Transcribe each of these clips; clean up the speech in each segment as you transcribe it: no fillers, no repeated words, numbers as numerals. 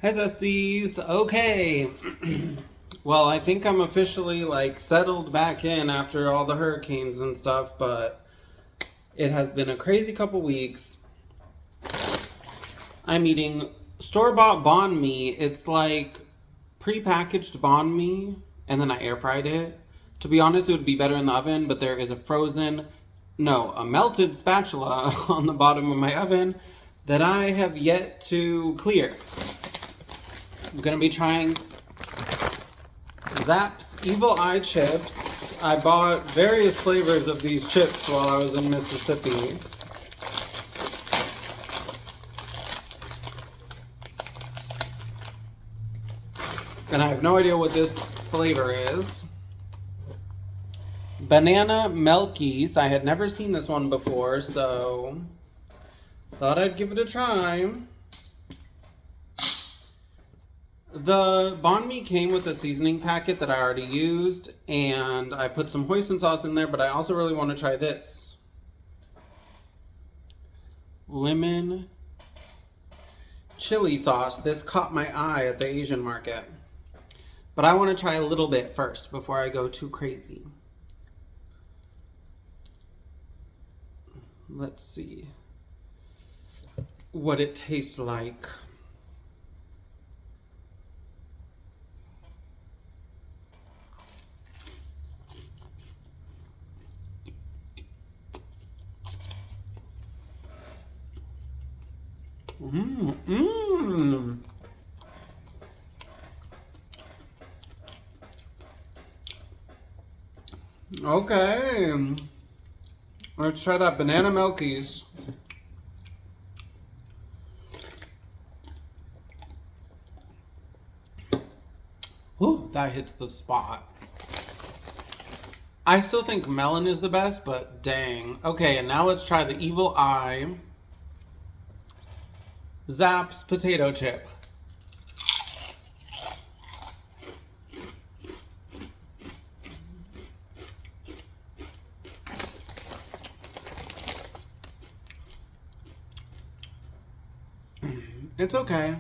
Hi, Zesties. Okay. Well, I think I'm officially settled back in after all the hurricanes and stuff, but it has been a crazy couple weeks. I'm eating store-bought banh mi. It's like pre-packaged banh mi, and then I air fried it. To be honest, it would be better in the oven, but there is a melted spatula on the bottom of my oven that I have yet to clear. I'm gonna be trying Zapp's Evil Eye chips. I bought various flavors of these chips while I was in Mississippi. And I have no idea what this flavor is. Banana Melkies. I had never seen this one before, so thought I'd give it a try. The banh mi came with a seasoning packet that I already used, and I put some hoisin sauce in there, but I also really want to try this. Lemon chili sauce. This caught my eye at the Asian market. But I want to try a little bit first before I go too crazy. Let's see what it tastes like. Okay. Let's try that banana Melkies. Ooh, that hits the spot. I still think melon is the best, but dang. Okay, and now let's try the Evil Eye Zapp's potato chip. It's okay.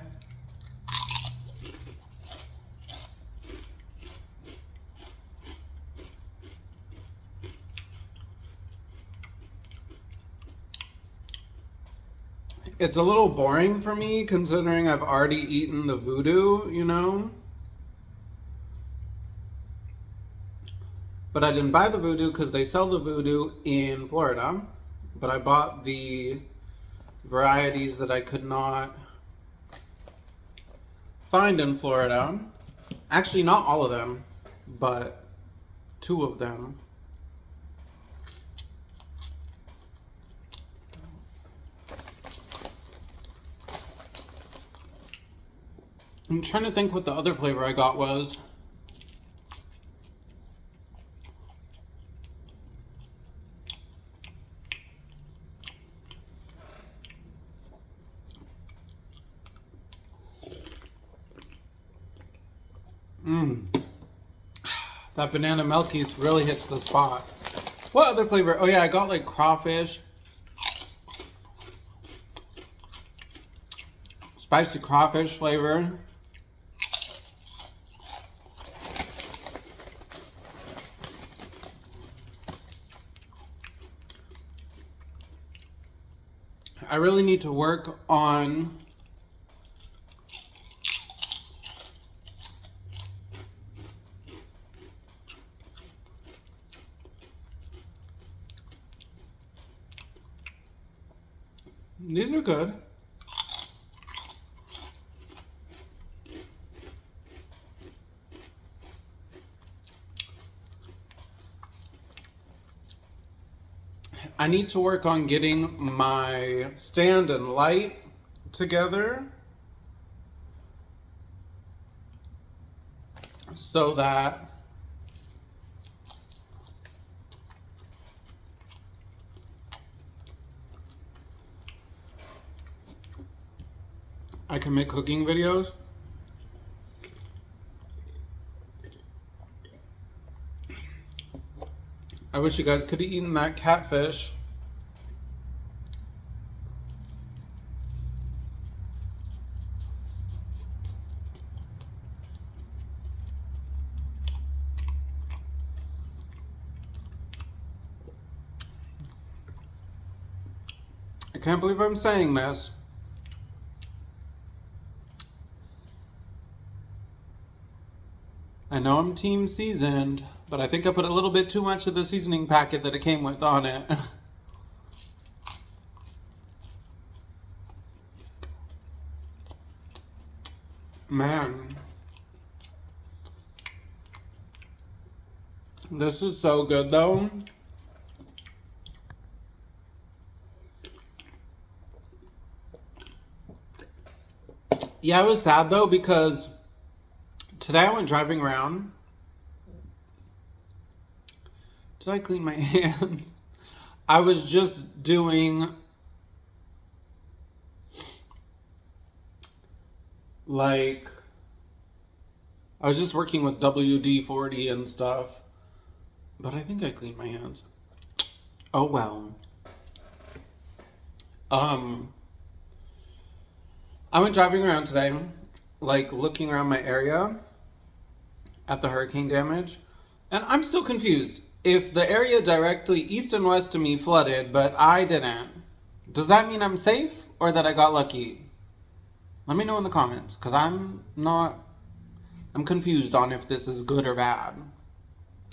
It's a little boring for me considering I've already eaten the voodoo, you know? But I didn't buy the voodoo because they sell the voodoo in Florida. But I bought the varieties that I could not find in Florida. Actually, not all of them, but 2 of them. I'm trying to think what the other flavor I got was. That banana Melkies really hits the spot. What other flavor? Oh yeah, I got like crawfish. Spicy crawfish flavor. I really need to work on these are good. I need to work on getting my stand and light together so that I can make cooking videos. I wish you guys could have eaten that catfish. I can't believe I'm saying this. I know I'm team seasoned, but I think I put a little bit too much of the seasoning packet that it came with on it. Man. This is so good though. Yeah, it was sad though because today I went driving around. Did I clean my hands? I was just doing like I was just working with WD-40 and stuff. But I think I cleaned my hands. Oh well. I went driving around today, like looking around my area at the hurricane damage, and I'm still confused. If the area directly east and west of me flooded, but I didn't, does that mean I'm safe or that I got lucky? Let me know in the comments, because I'm confused on if this is good or bad.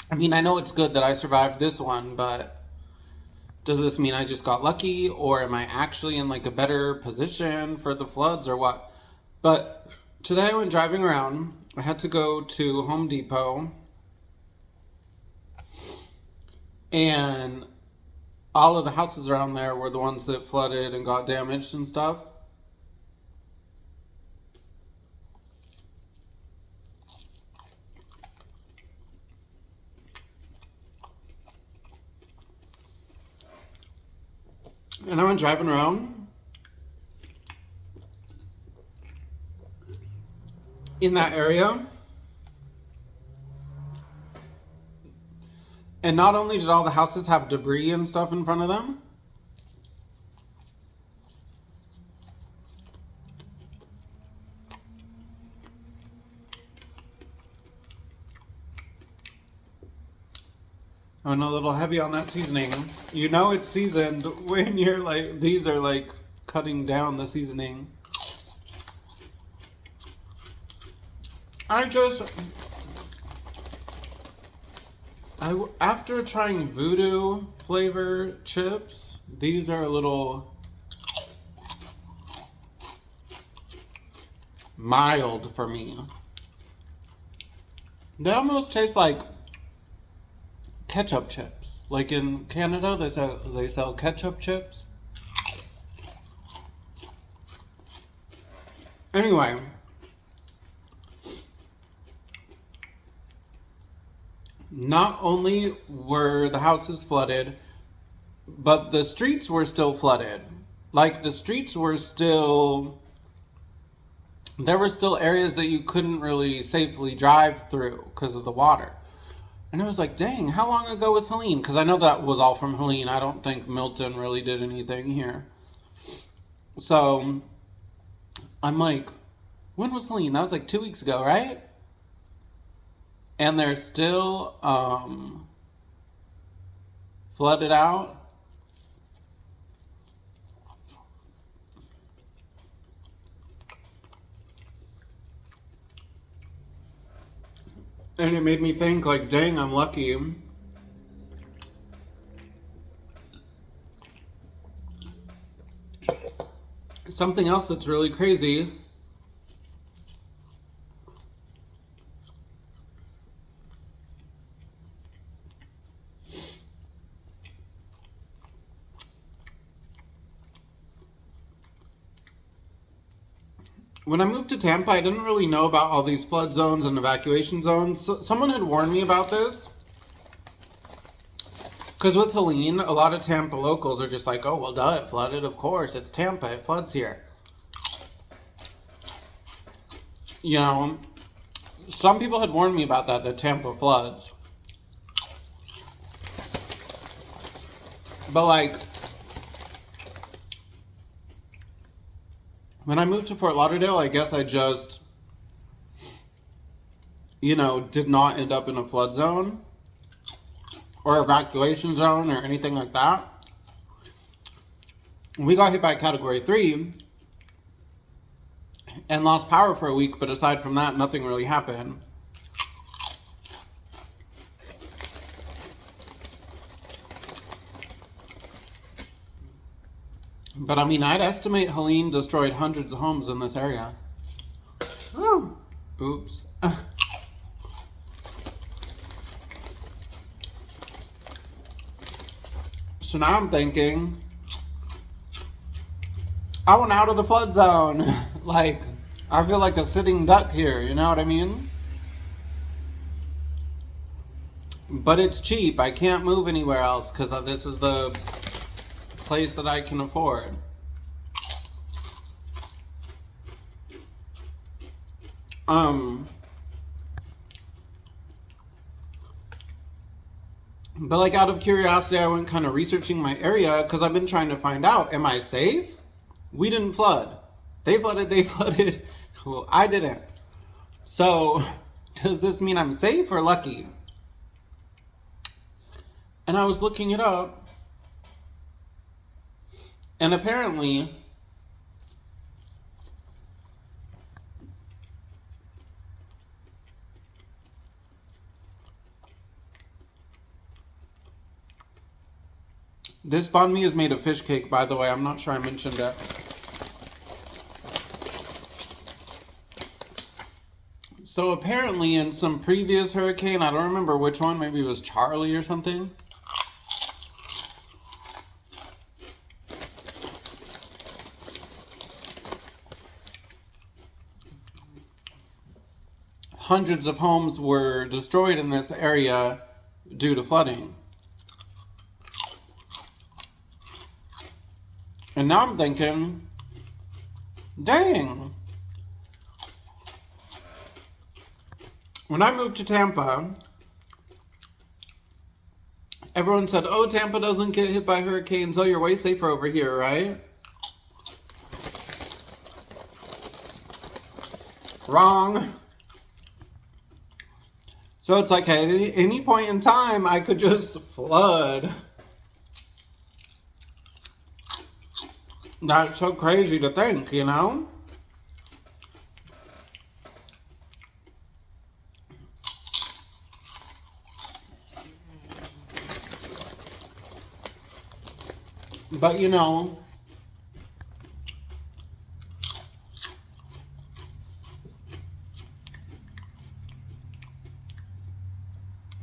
I mean, I know it's good that I survived this one, but does this mean I just got lucky, or am I actually in like a better position for the floods or what? But today I went driving around. I had to go to Home Depot, and all of the houses around there were the ones that flooded and got damaged and stuff. And I went driving around in that area. And not only did all the houses have debris and stuff in front of them, I went a little heavy on that seasoning. You know it's seasoned when you're like, these are like cutting down the seasoning. After trying voodoo flavor chips, these are a little mild for me. They almost taste like ketchup chips. Like in Canada, they sell ketchup chips. Anyway, not only were the houses flooded, but the streets were still flooded. Like the streets were still, there were still areas that you couldn't really safely drive through because of the water. And I was like, dang, how long ago was Helene? Because I know that was all from Helene. I don't think Milton really did anything here. So I'm like, when was Helene? That was like 2 weeks ago, right? And they're still flooded out. And it made me think, like, dang, I'm lucky. Something else that's really crazy. When I moved to Tampa, I didn't really know about all these flood zones and evacuation zones. Someone had warned me about this. Because with Helene, a lot of Tampa locals are just like, oh, well, duh, it flooded. Of course, it's Tampa. It floods here. You know, some people had warned me about that Tampa floods. But, like, when I moved to Fort Lauderdale, I guess I just, you know, did not end up in a flood zone or evacuation zone or anything like that. We got hit by Category 3 and lost power for a week, but aside from that, nothing really happened. But I mean, I'd estimate Helene destroyed hundreds of homes in this area. Oh, oops. So now I'm thinking, I want out of the flood zone. Like, I feel like a sitting duck here, you know what I mean? But it's cheap. I can't move anywhere else because this is the place that I can afford. But like out of curiosity, I went kind of researching my area because I've been trying to find out, am I safe? We didn't flood. They flooded. Well, I didn't. So does this mean I'm safe or lucky? And I was looking it up, and apparently this banh mi is made of fish cake, by the way. I'm not sure I mentioned it. So apparently in some previous hurricane, I don't remember which one, maybe it was Charlie or something, hundreds of homes were destroyed in this area due to flooding. And now I'm thinking, dang. When I moved to Tampa, everyone said, oh, Tampa doesn't get hit by hurricanes. Oh, you're way safer over here, right? Wrong. So it's like at any point in time, I could just flood. That's so crazy to think, you know? But you know,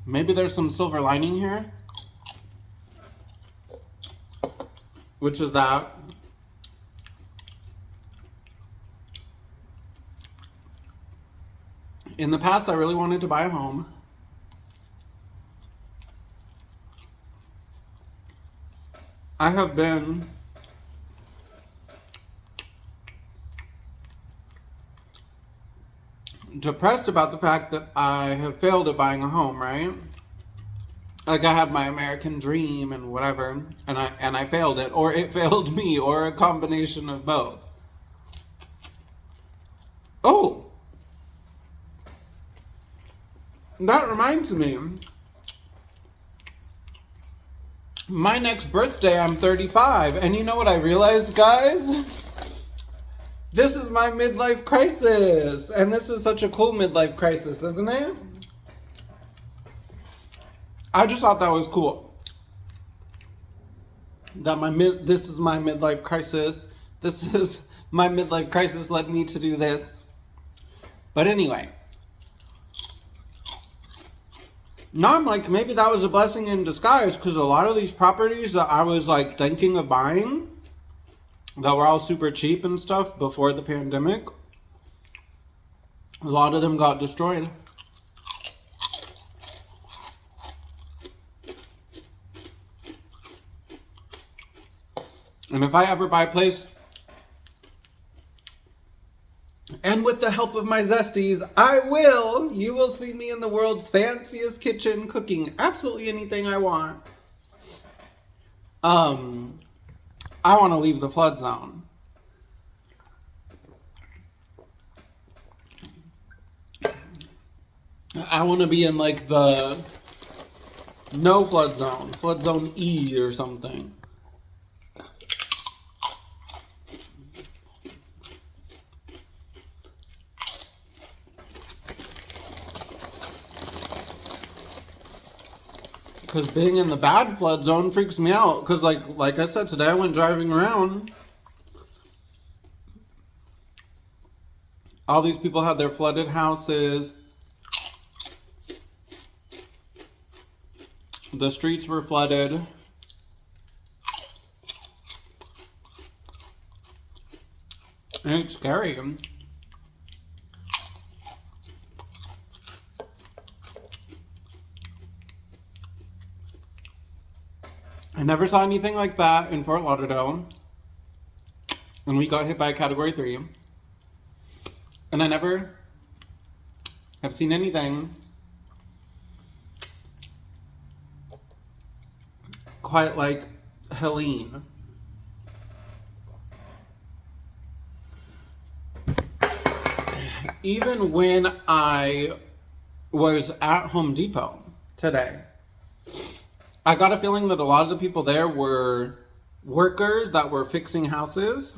maybe there's some silver lining here, which is that in the past I really wanted to buy a home. I have been depressed about the fact that I have failed at buying a home, right? Like I had my American dream and whatever, and I failed it, or it failed me, or a combination of both. Oh, that reminds me. My next birthday, I'm 35, and you know what I realized, guys? This is my midlife crisis, and this is such a cool midlife crisis, isn't it? I just thought that was cool. That this is my midlife crisis. This is my midlife crisis led me to do this. But anyway. Now I'm like, maybe that was a blessing in disguise, because a lot of these properties that I was like thinking of buying that were all super cheap and stuff before the pandemic, a lot of them got destroyed. And if I ever buy a place, and with the help of my zesties, you will see me in the world's fanciest kitchen cooking absolutely anything I want. I want to leave the flood zone. I want to be in like the no flood zone E or something. Because being in the bad flood zone freaks me out. Because like I said, today I went driving around. All these people had their flooded houses. The streets were flooded. And it's scary. I never saw anything like that in Fort Lauderdale. And we got hit by a Category 3. And I never have seen anything quite like Helene. Even when I was at Home Depot today, I got a feeling that a lot of the people there were workers that were fixing houses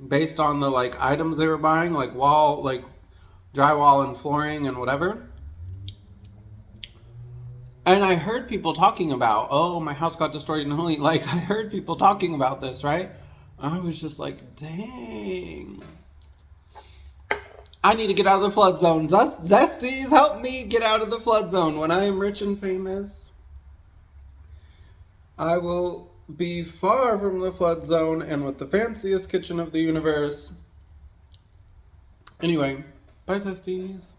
based on the like items they were buying, like drywall and flooring and whatever. And I heard people talking about, oh, my house got destroyed in Helene. Like, I heard people talking about this, right? I was just like, dang. I need to get out of the flood zone. Zesties, help me get out of the flood zone. When I am rich and famous, I will be far from the flood zone and with the fanciest kitchen of the universe. Anyway, bye, Zesties.